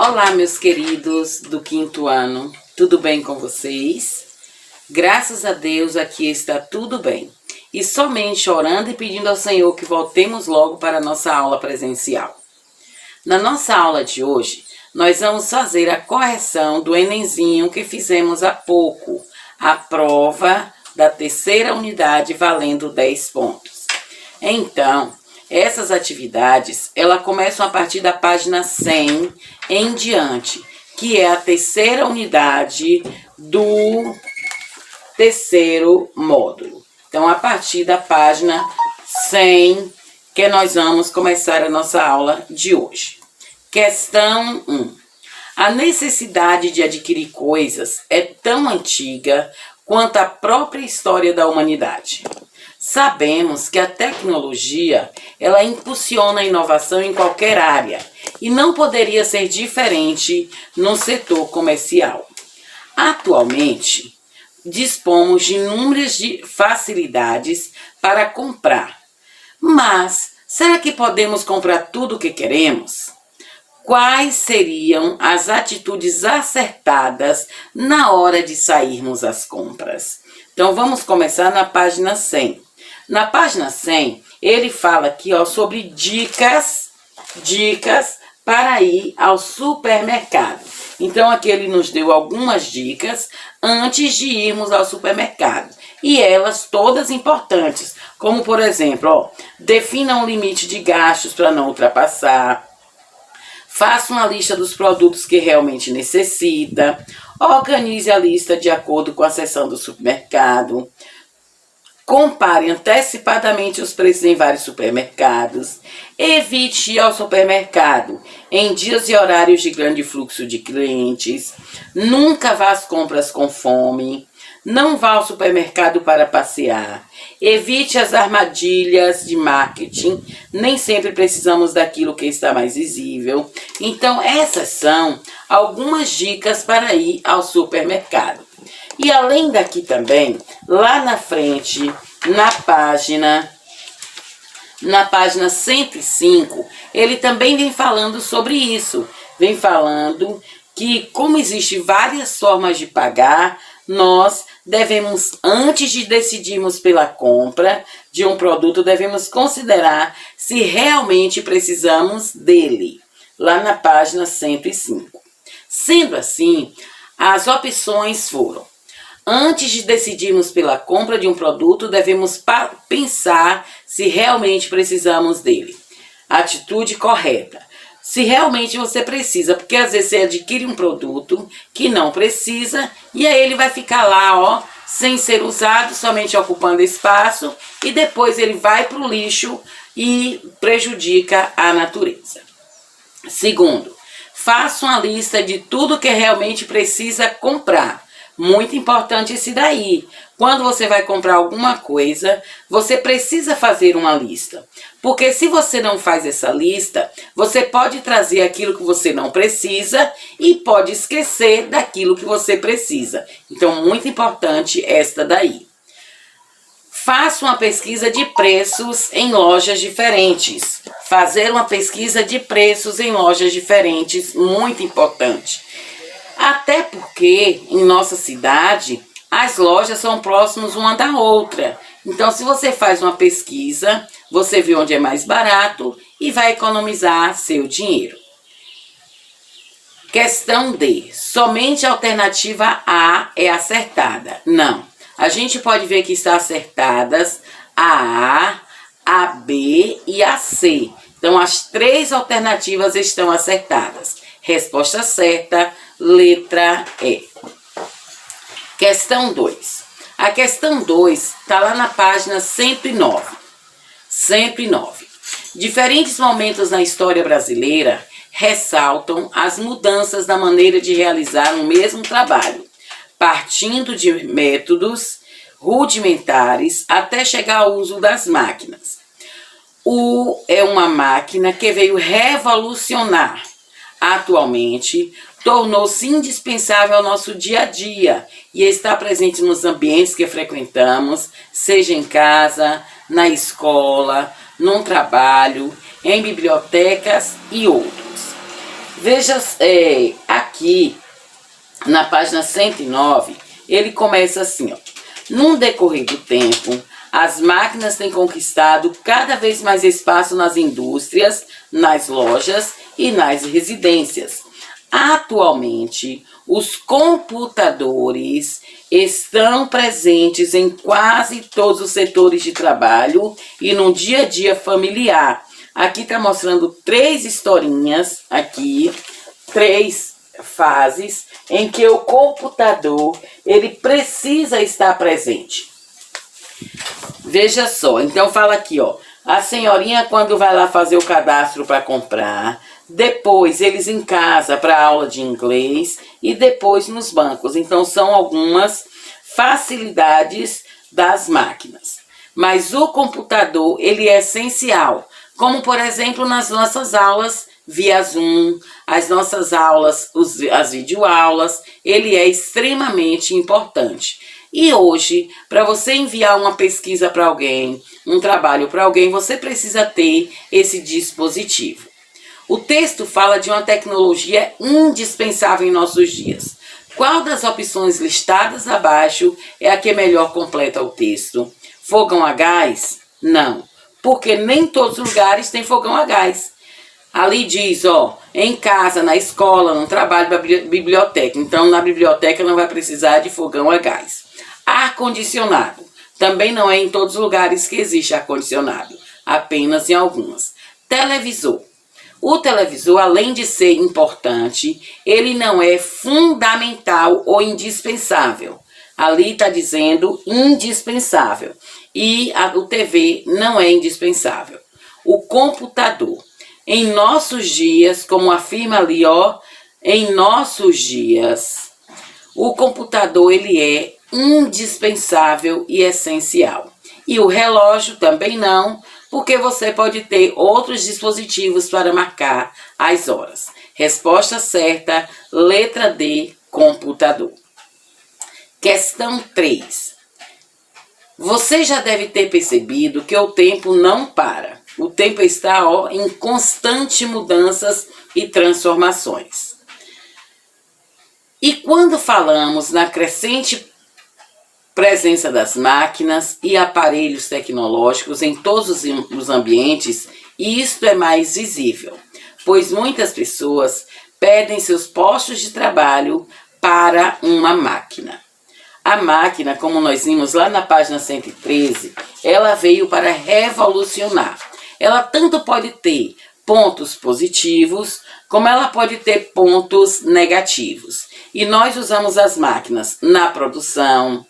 Olá, meus queridos do 5º ano, tudo bem com vocês? Graças a Deus aqui está tudo bem. E somente orando e pedindo ao Senhor que voltemos logo para a nossa aula presencial. Na nossa aula de hoje, nós vamos fazer a correção do Enemzinho que fizemos há pouco, a prova da 3ª unidade valendo 10 pontos. Então, essas atividades, elas começam a partir da página 100 em diante, que é a 3ª unidade do 3º módulo. Então, a partir da página 100, que nós vamos começar a nossa aula de hoje. Questão 1. A necessidade de adquirir coisas é tão antiga quanto a própria história da humanidade. Sabemos que a tecnologia, ela impulsiona a inovação em qualquer área e não poderia ser diferente no setor comercial. Atualmente, dispomos de inúmeras facilidades para comprar. Mas, será que podemos comprar tudo o que queremos? Quais seriam as atitudes acertadas na hora de sairmos às compras? Então, vamos começar na página 100. Na página 100, ele fala aqui sobre dicas para ir ao supermercado. Então, aqui ele nos deu algumas dicas antes de irmos ao supermercado. E elas todas importantes, como por exemplo, defina um limite de gastos para não ultrapassar. Faça uma lista dos produtos que realmente necessita. Organize a lista de acordo com a seção do supermercado. Compare antecipadamente os preços em vários supermercados. Evite ir ao supermercado em dias e horários de grande fluxo de clientes. Nunca vá às compras com fome. Não vá ao supermercado para passear. Evite as armadilhas de marketing. Nem sempre precisamos daquilo que está mais visível. Então, essas são algumas dicas para ir ao supermercado. E além daqui também, lá na frente, na página 105, ele também vem falando sobre isso. Vem falando que, como existem várias formas de pagar, nós devemos, antes de decidirmos pela compra de um produto, devemos considerar se realmente precisamos dele. Lá na página 105. Sendo assim, as opções foram: antes de decidirmos pela compra de um produto, devemos pensar se realmente precisamos dele. Atitude correta. Se realmente você precisa, porque às vezes você adquire um produto que não precisa e aí ele vai ficar lá, sem ser usado, somente ocupando espaço, e depois ele vai para o lixo e prejudica a natureza. Segundo, faça uma lista de tudo que realmente precisa comprar. Muito importante esse daí. Quando você vai comprar alguma coisa, você precisa fazer uma lista. Porque se você não faz essa lista, você pode trazer aquilo que você não precisa e pode esquecer daquilo que você precisa. Então, muito importante esta daí. Faça uma pesquisa de preços em lojas diferentes. Fazer uma pesquisa de preços em lojas diferentes, muito importante. Até porque, em nossa cidade, as lojas são próximas uma da outra. Então, se você faz uma pesquisa, você vê onde é mais barato e vai economizar seu dinheiro. Questão D. Somente a alternativa A é acertada. Não. A gente pode ver que está acertadas a B e a C. Então, as 3 alternativas estão acertadas. Resposta certa, letra E. Questão 2. A questão 2 está lá na página 109. 109. Diferentes momentos na história brasileira ressaltam as mudanças na maneira de realizar um mesmo trabalho, partindo de métodos rudimentares até chegar ao uso das máquinas. U é uma máquina que veio revolucionar. Atualmente, tornou-se indispensável ao nosso dia a dia e está presente nos ambientes que frequentamos, seja em casa, na escola, num trabalho, em bibliotecas e outros. Veja, aqui na página 109, ele começa assim, ó. Num decorrer do tempo, as máquinas têm conquistado cada vez mais espaço nas indústrias, nas lojas e nas residências. Atualmente, os computadores estão presentes em quase todos os setores de trabalho e no dia a dia familiar. Aqui está mostrando 3 historinhas, aqui, 3 fases em que o computador ele precisa estar presente. Veja só, então fala aqui, ó, a senhorinha quando vai lá fazer o cadastro para comprar, depois eles em casa para aula de inglês e depois nos bancos. Então são algumas facilidades das máquinas. Mas o computador ele é essencial, como por exemplo nas nossas aulas via Zoom, as nossas aulas, as videoaulas, ele é extremamente importante. E hoje, para você enviar uma pesquisa para alguém, um trabalho para alguém, você precisa ter esse dispositivo. O texto fala de uma tecnologia indispensável em nossos dias. Qual das opções listadas abaixo é a que melhor completa o texto? Fogão a gás? Não, porque nem todos os lugares têm fogão a gás. Ali diz, ó, em casa, na escola, no trabalho, na biblioteca. Então, na biblioteca não vai precisar de fogão a gás. Ar-condicionado. Também não é em todos os lugares que existe ar-condicionado. Apenas em algumas. Televisor. O televisor, além de ser importante, ele não é fundamental ou indispensável. Ali está dizendo indispensável. E o TV não é indispensável. O computador. Em nossos dias, como afirma ali, ó, em nossos dias, o computador ele é indispensável e essencial. E o relógio também não, porque você pode ter outros dispositivos para marcar as horas. Resposta certa, letra D, computador. Questão 3. Você já deve ter percebido que o tempo não para. O tempo está em constante mudanças e transformações. E quando falamos na crescente presença das máquinas e aparelhos tecnológicos em todos os ambientes, isto é mais visível, pois muitas pessoas perdem seus postos de trabalho para uma máquina. A máquina, como nós vimos lá na página 113, ela veio para revolucionar. Ela tanto pode ter pontos positivos, como ela pode ter pontos negativos. E nós usamos as máquinas na produção,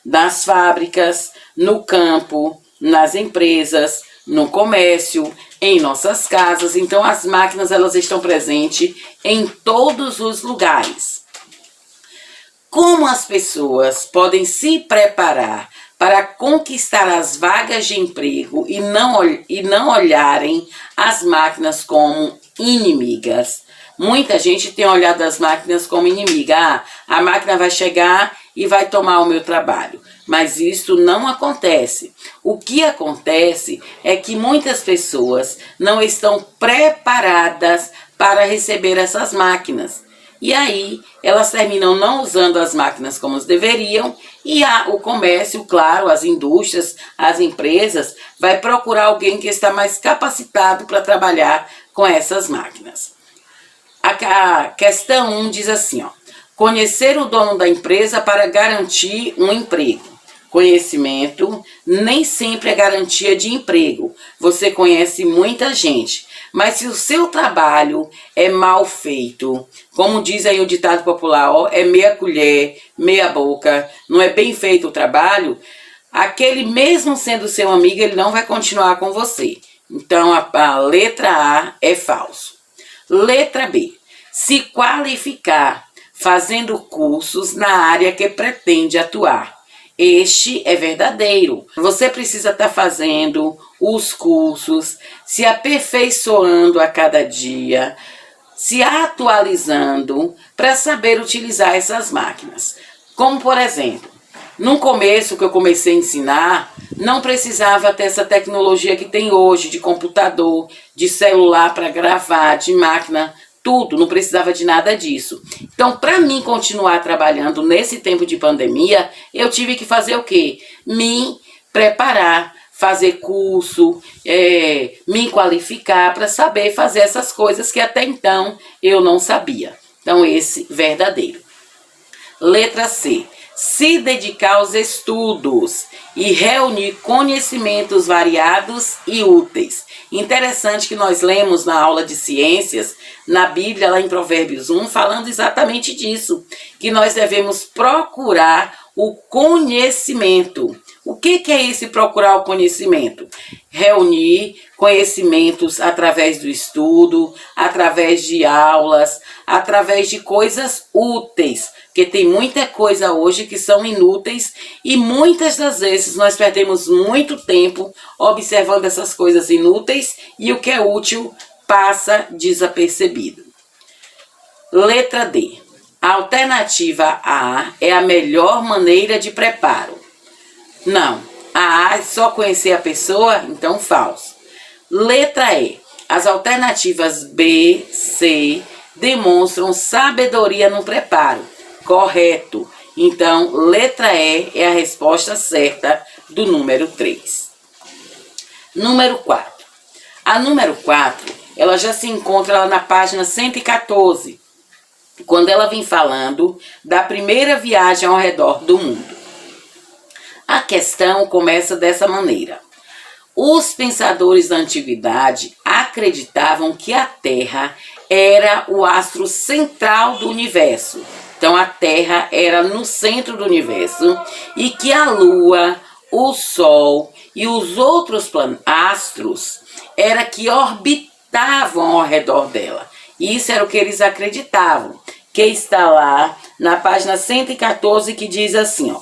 nas fábricas, no campo, nas empresas, no comércio, em nossas casas. Então as máquinas elas estão presentes em todos os lugares. Como as pessoas podem se preparar para conquistar as vagas de emprego e não olharem as máquinas como inimigas? Muita gente tem olhado as máquinas como inimiga. A máquina vai chegar e vai tomar o meu trabalho. Mas isso não acontece. O que acontece é que muitas pessoas não estão preparadas para receber essas máquinas. E aí, elas terminam não usando as máquinas como deveriam e o comércio, claro, as indústrias, as empresas, vai procurar alguém que está mais capacitado para trabalhar com essas máquinas. A questão 1 diz assim, ó, conhecer o dono da empresa para garantir um emprego. Conhecimento nem sempre é garantia de emprego. Você conhece muita gente, mas se o seu trabalho é mal feito, como diz aí o ditado popular, ó, é meia colher, meia boca, não é bem feito o trabalho, aquele mesmo sendo seu amigo, ele não vai continuar com você. Então a letra A é falso. Letra B, se qualificar fazendo cursos na área que pretende atuar. Este é verdadeiro. Você precisa estar fazendo os cursos, se aperfeiçoando a cada dia, se atualizando para saber utilizar essas máquinas. Como, por exemplo, No começo que eu comecei a ensinar, não precisava ter essa tecnologia que tem hoje, de computador, de celular para gravar, de máquina, tudo, não precisava de nada disso. Então, para mim continuar trabalhando nesse tempo de pandemia, eu tive que fazer o quê? Me preparar, fazer curso, me qualificar para saber fazer essas coisas que até então eu não sabia. Então, esse verdadeiro. Letra C. Se dedicar aos estudos e reunir conhecimentos variados e úteis. Interessante que nós lemos na aula de ciências, na Bíblia, lá em Provérbios 1, falando exatamente disso, que nós devemos procurar o conhecimento. O que é esse procurar o conhecimento? Reunir conhecimentos através do estudo, através de aulas, através de coisas úteis, porque tem muita coisa hoje que são inúteis e muitas das vezes nós perdemos muito tempo observando essas coisas inúteis e o que é útil passa desapercebido. Letra D. A alternativa A é a melhor maneira de preparo. Não, a A é só conhecer a pessoa, então falso. Letra E. As alternativas B, C demonstram sabedoria no preparo. Correto. Então, letra E é a resposta certa do número 3. Número 4. A número 4, ela já se encontra lá na página 114, quando ela vem falando da primeira viagem ao redor do mundo. A questão começa dessa maneira. Os pensadores da antiguidade acreditavam que a Terra era o astro central do universo. Então, a Terra era no centro do universo e que a Lua, o Sol e os outros astros era que orbitavam ao redor dela. Isso era o que eles acreditavam, que está lá na página 114, que diz assim, ó.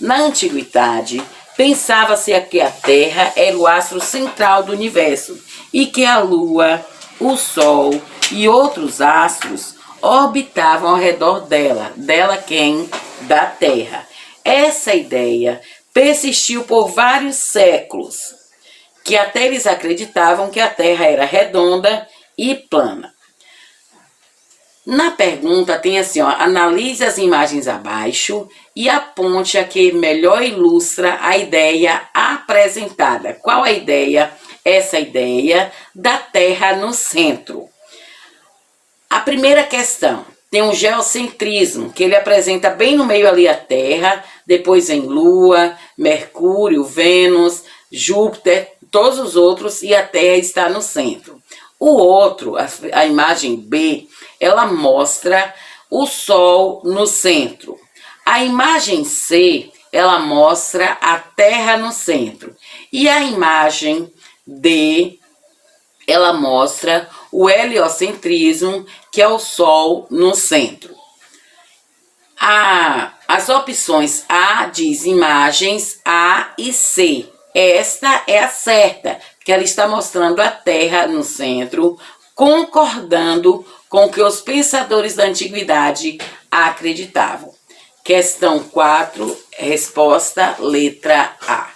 Na antiguidade, pensava-se que a Terra era o astro central do universo e que a Lua, o Sol e outros astros orbitavam ao redor dela. Dela quem? Da Terra. Essa ideia persistiu por vários séculos, que até eles acreditavam que a Terra era redonda e plana. Na pergunta tem assim, ó, analise as imagens abaixo e aponte a que melhor ilustra a ideia apresentada. Qual é a ideia? Essa ideia da Terra no centro. A primeira questão tem um geocentrismo, que ele apresenta bem no meio ali a Terra, depois vem Lua, Mercúrio, Vênus, Júpiter, todos os outros, e a Terra está no centro. O outro, a imagem B, ela mostra o Sol no centro. A imagem C, ela mostra a Terra no centro. E a imagem D, ela mostra o heliocentrismo, que é o Sol no centro. As opções A diz imagens A e C. Esta é a certa, que ela está mostrando a Terra no centro, concordando com o que os pensadores da antiguidade acreditavam. Questão 4, resposta letra A.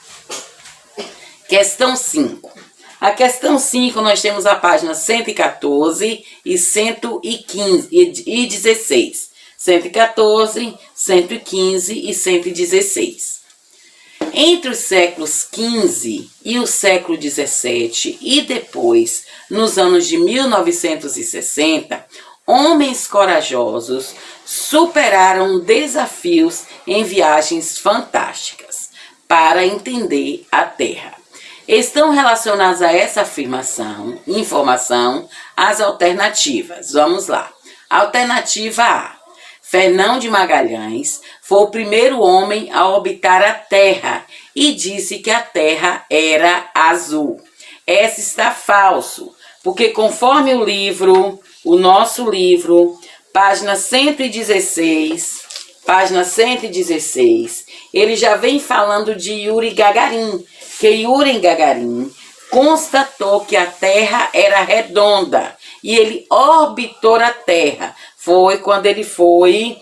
Questão 5. A questão 5, nós temos a página 114 e 115 e 16. 114, 115 e 116. Entre os séculos XV e o século XVII e depois, nos anos de 1960, homens corajosos superaram desafios em viagens fantásticas para entender a Terra. Estão relacionadas a essa informação as alternativas. Vamos lá. Alternativa A. Fernão de Magalhães foi o primeiro homem a orbitar a Terra e disse que a Terra era azul. Essa está falso, porque conforme o nosso livro, página 116, ele já vem falando de Yuri Gagarin, que Yuri Gagarin constatou que a Terra era redonda e ele orbitou a Terra. Foi quando ele foi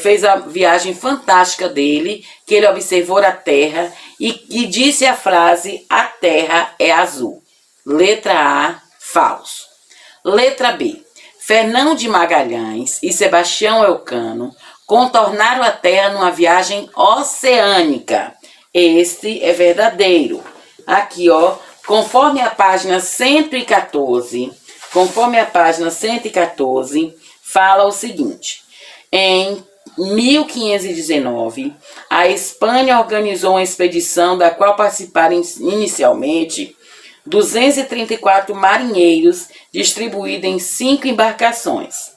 fez a viagem fantástica dele, que ele observou a Terra e disse a frase: a Terra é azul. Letra A, falso. Letra B. Fernão de Magalhães e Sebastião Elcano contornaram a Terra numa viagem oceânica. Este é verdadeiro. Aqui, ó, conforme a página 114, fala o seguinte: em 1519, a Espanha organizou uma expedição da qual participaram inicialmente 234 marinheiros, distribuídos em 5 embarcações.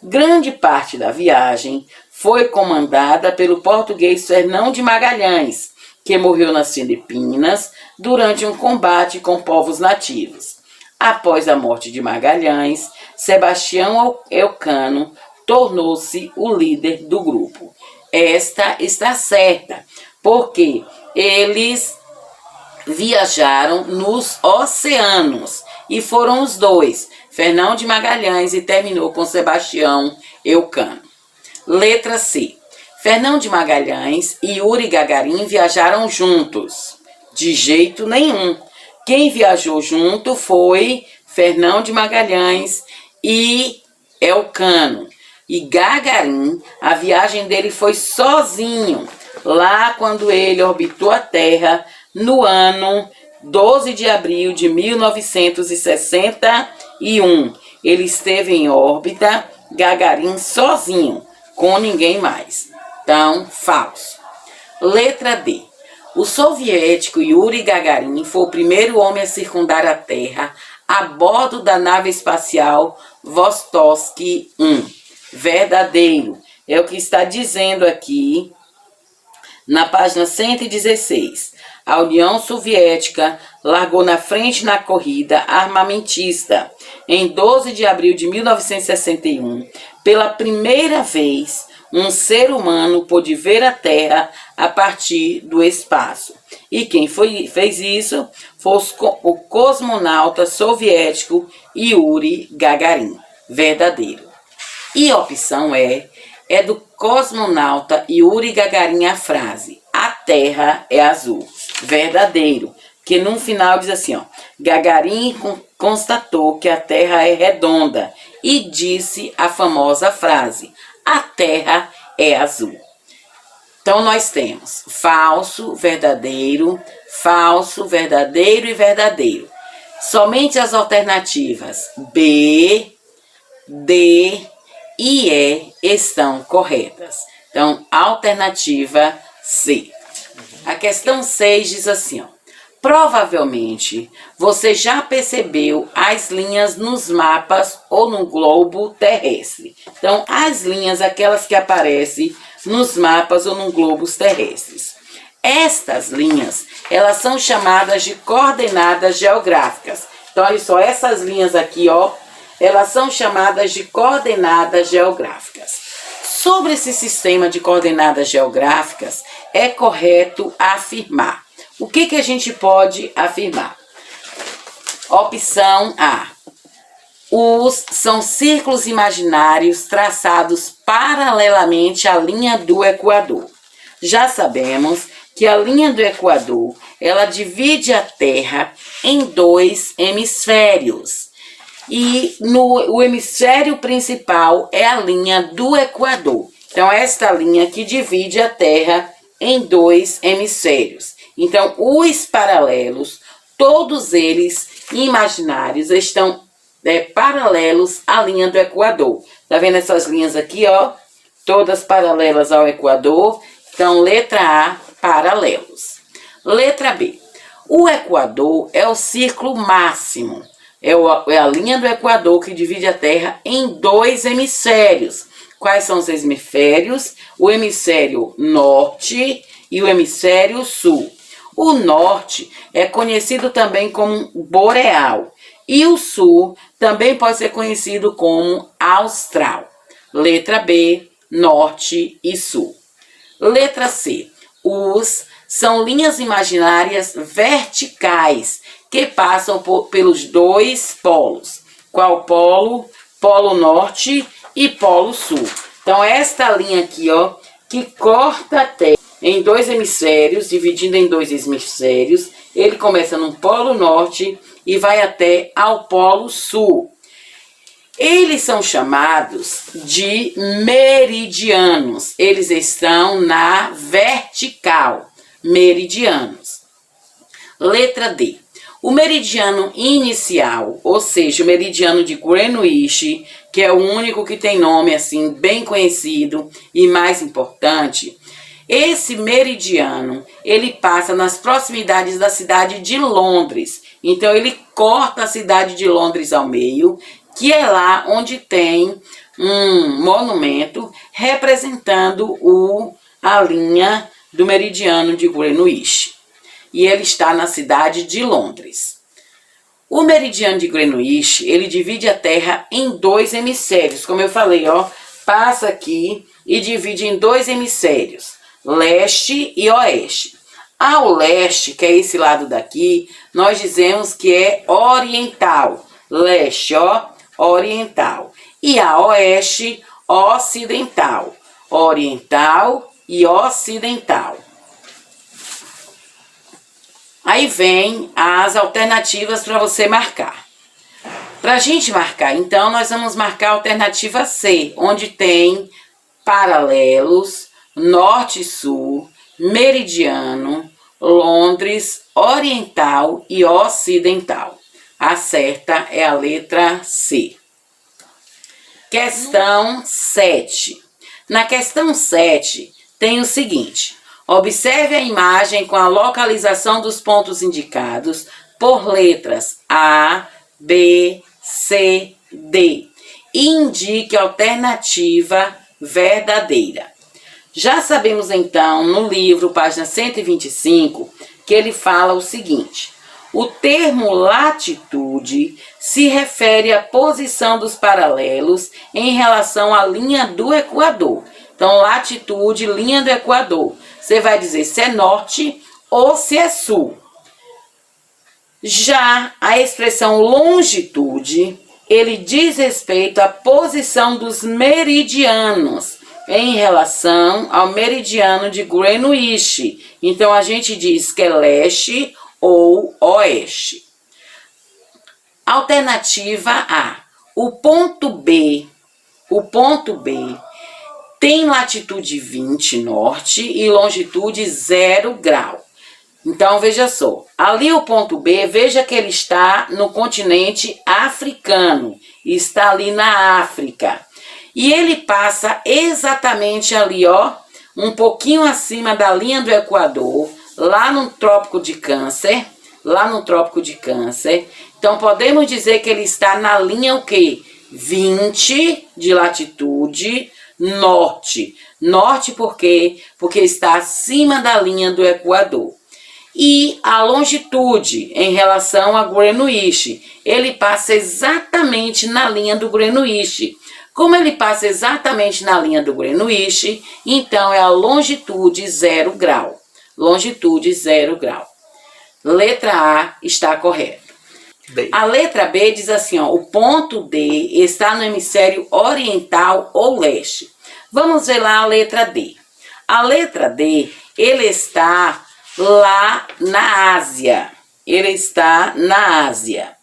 Grande parte da viagem foi comandada pelo português Fernão de Magalhães, que morreu nas Filipinas durante um combate com povos nativos. Após a morte de Magalhães, Sebastião Elcano tornou-se o líder do grupo. Esta está certa, porque eles viajaram nos oceanos e foram os dois, Fernão de Magalhães, e terminou com Sebastião Elcano. Letra C. Fernão de Magalhães e Yuri Gagarin viajaram juntos? De jeito nenhum. Quem viajou junto foi Fernão de Magalhães e Elcano. E Gagarin, a viagem dele foi sozinho, lá quando ele orbitou a Terra no ano 12 de abril de 1961. Ele esteve em órbita, Gagarin sozinho, com ninguém mais. Então, falso. Letra D. O soviético Yuri Gagarin foi o primeiro homem a circundar a Terra a bordo da nave espacial Vostok 1. Verdadeiro. É o que está dizendo aqui na página 116. A União Soviética largou na frente na corrida armamentista. Em 12 de abril de 1961, pela primeira vez, um ser humano pôde ver a Terra a partir do espaço. E quem fez isso foi o cosmonauta soviético Yuri Gagarin. Verdadeiro. E a opção é do cosmonauta Yuri Gagarin a frase: a Terra é azul. Verdadeiro. Que no final diz assim, ó: Gagarin constatou que a Terra é redonda e disse a famosa frase: a Terra é azul. Então nós temos falso, verdadeiro e verdadeiro. Somente as alternativas B, D e E estão corretas. Então, alternativa C. A questão 6 diz assim, ó: provavelmente você já percebeu as linhas nos mapas ou no globo terrestre. Então, as linhas, aquelas que aparecem nos mapas ou nos globos terrestres. Estas linhas, elas são chamadas de coordenadas geográficas. Então, olha só, essas linhas aqui, ó, elas são chamadas de coordenadas geográficas. Sobre esse sistema de coordenadas geográficas, é correto afirmar. O que a gente pode afirmar? Opção A. São círculos imaginários traçados paralelamente à linha do Equador. Já sabemos que a linha do Equador, ela divide a Terra em 2 hemisférios. E o hemisfério principal é a linha do Equador. Então, esta linha que divide a Terra em 2 hemisférios. Então, os paralelos, todos eles imaginários, estão paralelos à linha do Equador. Tá vendo essas linhas aqui, ó? Todas paralelas ao Equador. Então, letra A, paralelos. Letra B. O Equador é o círculo máximo. É a linha do Equador que divide a Terra em 2 hemisférios. Quais são os hemisférios? O hemisfério norte e o hemisfério sul. O norte é conhecido também como boreal e o sul também pode ser conhecido como austral. Letra B, norte e sul. Letra C. São linhas imaginárias verticais que passam pelos 2 polos. Qual polo? Polo norte e polo sul. Então, esta linha aqui, ó, que corta a Terra em dois hemisférios, dividindo em dois hemisférios, ele começa no Polo Norte e vai até ao Polo Sul. Eles são chamados de meridianos. Eles estão na vertical. Meridianos. Letra D. O meridiano inicial, ou seja, o meridiano de Greenwich, que é o único que tem nome assim bem conhecido e mais importante, esse meridiano, ele passa nas proximidades da cidade de Londres. Então, ele corta a cidade de Londres ao meio, que é lá onde tem um monumento representando a linha do meridiano de Greenwich. E ele está na cidade de Londres. O meridiano de Greenwich, ele divide a Terra em dois hemisférios. Como eu falei, ó, passa aqui e divide em dois hemisférios, leste e oeste. Ao leste, que é esse lado daqui, nós dizemos que é oriental. Leste, ó, oriental. E a oeste, ocidental. Oriental e ocidental. Aí vem as alternativas para você marcar. Para a gente marcar, então, nós vamos marcar a alternativa C, onde tem paralelos, norte e sul, meridiano, Londres, oriental e ocidental. A certa é a letra C. Questão 7. Na questão 7, tem o seguinte. Observe a imagem com a localização dos pontos indicados por letras A, B, C, D. E indique a alternativa verdadeira. Já sabemos então, no livro, página 125, que ele fala o seguinte. O termo latitude se refere à posição dos paralelos em relação à linha do Equador. Então, latitude, linha do Equador. Você vai dizer se é norte ou se é sul. Já a expressão longitude, ele diz respeito à posição dos meridianos em relação ao meridiano de Greenwich. Então, a gente diz que é leste ou oeste. Alternativa A. O ponto B tem latitude 20 norte e longitude 0 grau. Então, veja só. Ali o ponto B, veja que ele está no continente africano. Está ali na África. E ele passa exatamente ali, ó, um pouquinho acima da linha do Equador, lá no Trópico de Câncer. Então, podemos dizer que ele está na linha o quê? 20 de latitude norte. Norte por quê? Porque está acima da linha do Equador. E a longitude em relação a Greenwich, ele passa exatamente na linha do Greenwich. Como ele passa exatamente na linha do Greenwich, então é a longitude 0 grau. Longitude 0 grau. Letra A está correta. B. A letra B diz assim, ó, o ponto D está no hemisfério oriental ou leste. Vamos ver lá a letra D. A letra D, ele está lá na Ásia. Ele está na Ásia.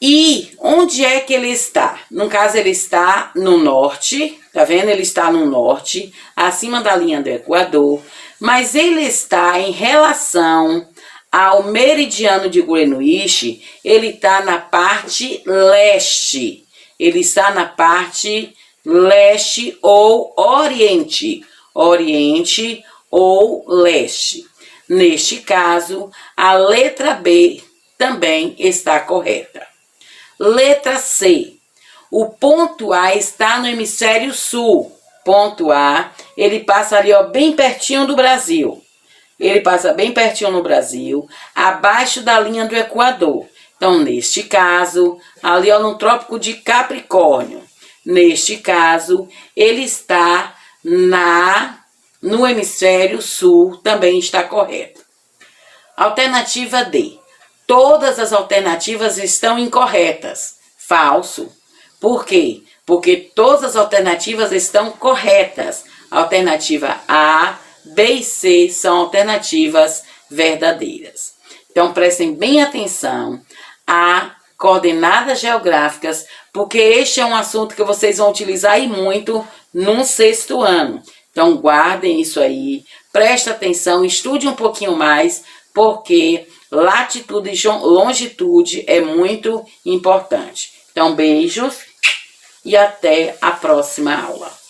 E onde é que ele está? No caso, ele está no norte, tá vendo? Ele está no norte, acima da linha do Equador, mas ele está em relação ao meridiano de Greenwich, ele está na parte leste. Ele está na parte leste ou oriente. Oriente ou leste. Neste caso, a letra B também está correta. Letra C. O ponto A está no hemisfério sul. Ponto A, ele passa ali, ó, bem pertinho do Brasil. Ele passa bem pertinho no Brasil, abaixo da linha do Equador. Então, neste caso, ali, ó, no Trópico de Capricórnio. Neste caso, ele está no hemisfério sul, também está correto. Alternativa D. Todas as alternativas estão incorretas. Falso. Por quê? porque todas as alternativas estão corretas. Alternativa A, B e C são alternativas verdadeiras. Então, prestem bem atenção a coordenadas geográficas, porque este é um assunto que vocês vão utilizar e muito no 6º ano. Então, guardem isso aí, preste atenção, estude um pouquinho mais, porque latitude e longitude é muito importante. Então, beijos e até a próxima aula.